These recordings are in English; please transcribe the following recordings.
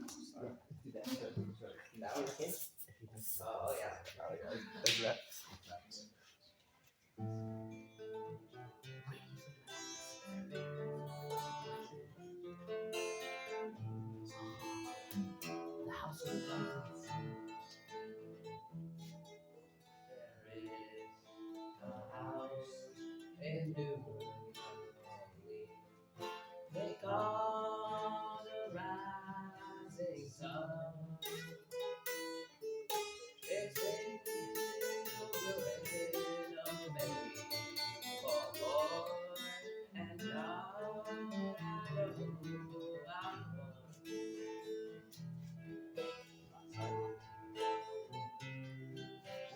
Do that. That one, okay? Oh, yeah. That's that. The House of Dolphins. There is a house in New Orleans. They call the rising sun. It's been the of baby for boy and all I know I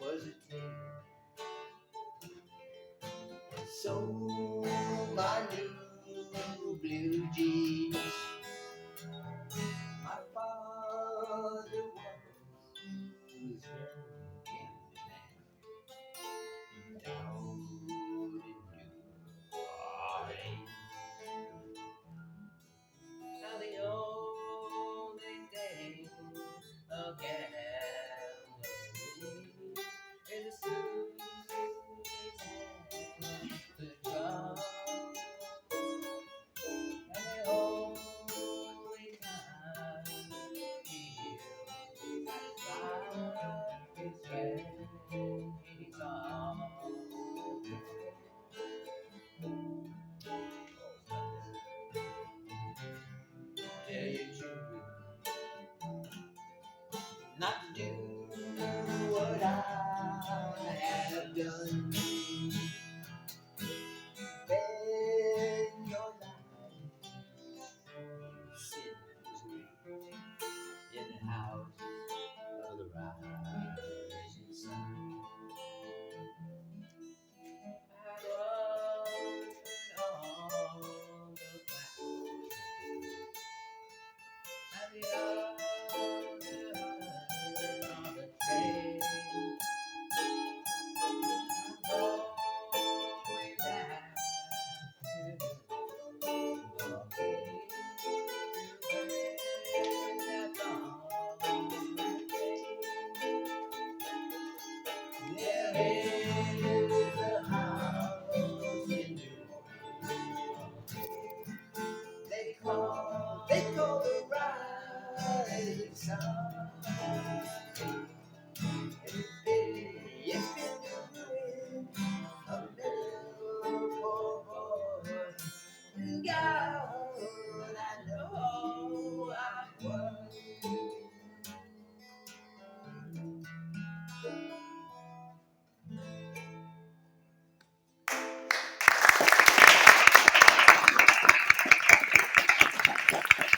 was it so my new blue jeans. My father was no gambling man down in New Orleans. Now the only thing a gambling is a suit the drum. And the only time he feels satisfied is when he's on. Tell you true, not to do what I have done. Spend your life sitting in the house of the rising sun. I run on the clouds and the others on the train. I'm going back to the place where that's all the there is a house in New Orleans. They call the rising sun.